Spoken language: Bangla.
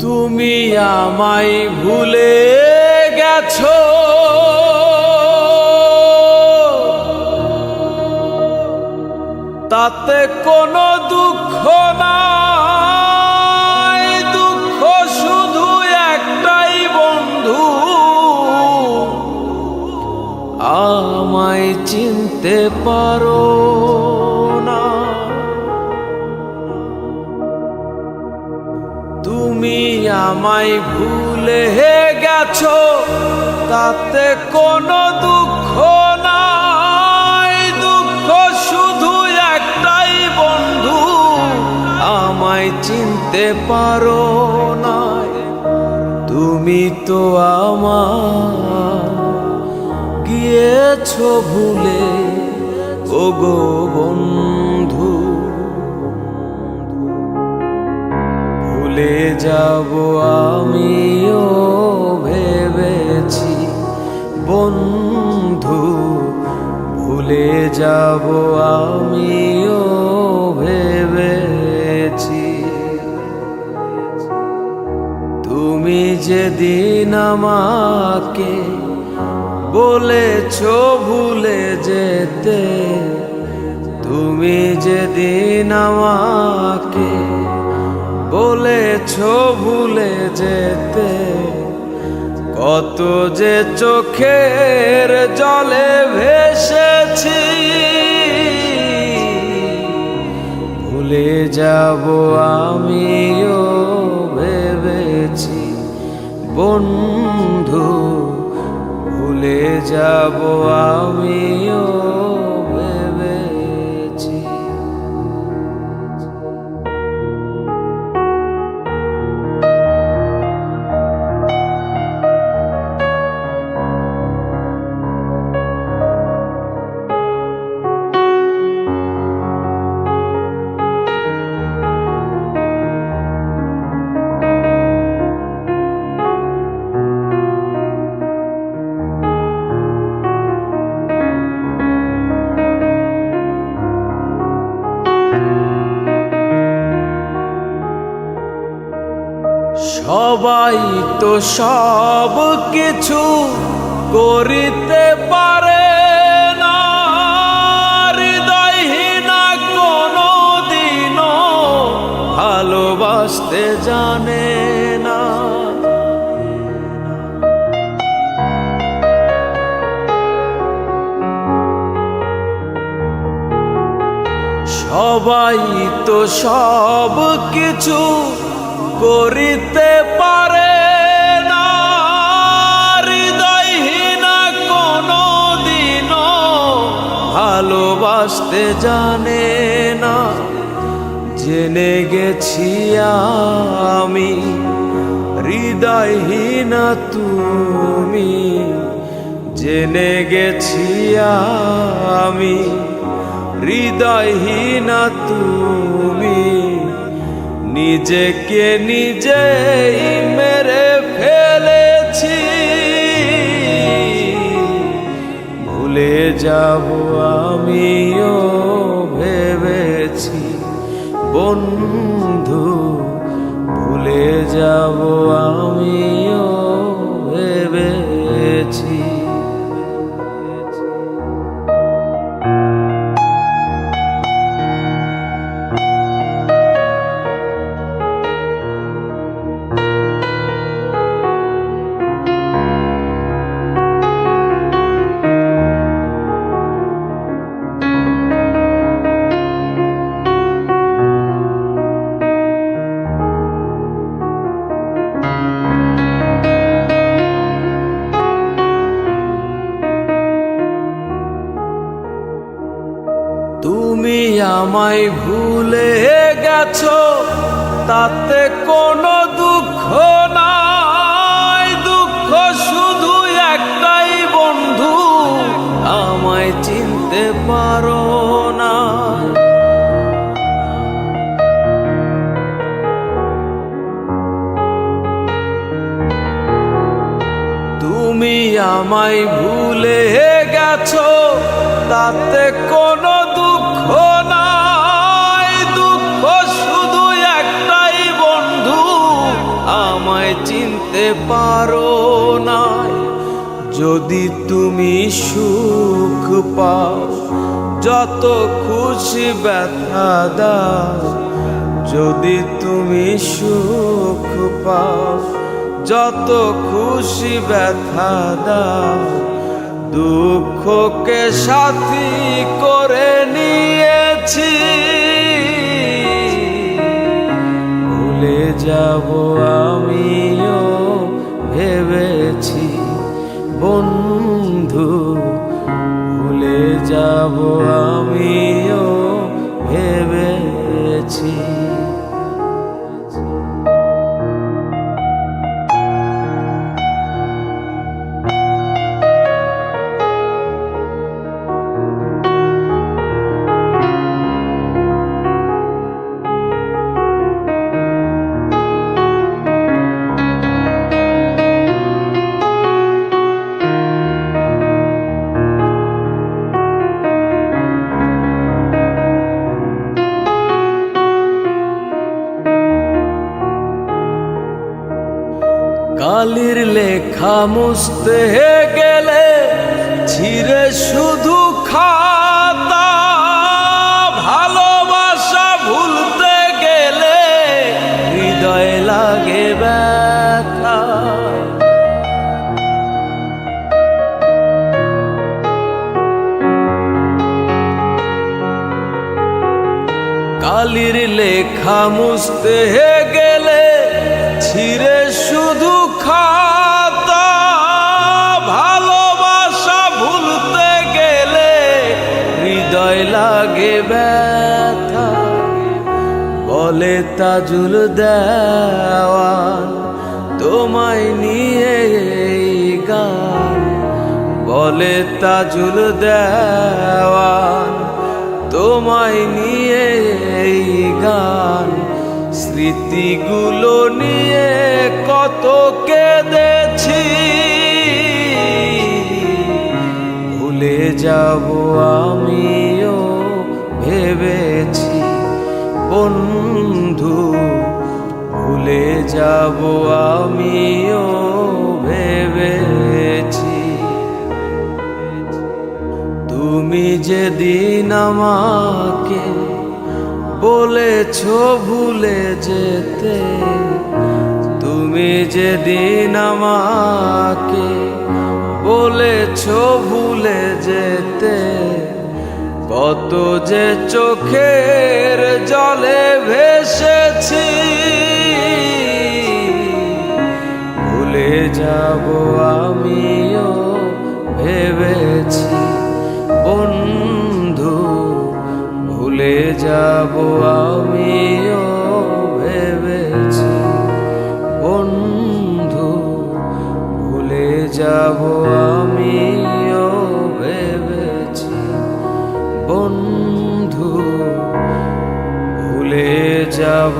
তুমি আমায় ভুলে গেছো, তাতে কোনো দুঃখ নাই। দুঃখ শুধু একটাই বন্ধু, আমায় চিনতে পারো না। তুমি আমায় ভুলে গেছো, তাতে কোনো দুঃখ নাই। দুঃখ শুধু একটাই বন্ধু, আমায় চিনতে পারো না। তুমি তো আমার গিয়েছো ভুলে, ওগো বন্ধু। ভুলে যাব আমিও ভেবেছি বন্ধু, ভুলে যাব আমিও ভেবেছি। তুমি যেদিন আমাকে বলেছো ভুলে যেতে, তুমি যেদিন আমাকে বলেছো ভুলে যেতে, কত যে চোখের জলে ভেসেছি। ভুলে যাব আমিও ভেবেছি বন্ধু, ভুলে যাব আমিও ভেবেছি। সবাই তো সব কিছু করিতে পারে না, হৃদয়হীনা কোনো দিনও ভালোবাসতে জানে না। সবাই তো সব কিছু করিতে পারে না, হৃদয়হীনা কোনো দিনও ভালোবাসতে জানে না। জেনে গেছি আমি হৃদয়হীনা তুমি, জেনে গেছি আমি হৃদয়হীনা তুমি। নিজেকে নিজেই মেরে ফেলেছি, ভুলে যাব আমিও ভেবেছি বন্ধু, ভুলে যাব আমিও ভেবেছি। তুমি আমায় ভুলে গেছো, তাতে কোনো দুঃখ নাই। দুঃখ শুধু একটাই বন্ধু, আমায় চিনতে পারো না। তুমি আমায় ভুলে গেছো, তাতে কোনো দুঃখ নাই। দুঃখ শুধু একটাই বন্ধু, আমায় চিনতে পারো না। যদি তুমি সুখ পাও, যত খুশি ব্যথা দাও। যদি তুমি সুখ পাও, যত খুশি ব্যথা দাও। দুঃখকে সাথী করে নিয়েছি, ভুলে যাব আমিও ভেবেছি বন্ধু। ভুলে যাব আমিও ভেবেছি। কালির লেখা মুছতে গেলে ছিঁড়ে শুধু খাতা। ভালোবাসা ভুলতে গেলে হৃদয় লাগে ব্যথা। কালির লেখা মুছতে গেলে ছিঁড়ে শুধু খাতা। ভালোবাসা ভুলতে গেলে হৃদয় লাগে ব্যথা। বলে তাজুল দেওয়ান তোমায় নিয়ে এই গান। বলে তাজুল দেওয়ান তোমায় নিয়ে এই গান। স্মৃতিগুলো নিয়ে কত কেঁদেছি, ভুলে যাব আমিও ভেবেছি বন্ধু। ভুলে যাব আমিও ভেবেছি। তুমি যেদিন আমাকে বলেছো ভুলে যেতে, তুমি যেদিন আমাকে বলেছো ভুলে যেতে। কত যে চোখের জলে ভেসেছি, ভুলে যাব আমিও ভেবেছি বন্ধু। ভুলে যাব আমিও ভেবেছি বন্ধু। ভুলে যাব আমিও ভেবেছি বন্ধু। ভুলে যাব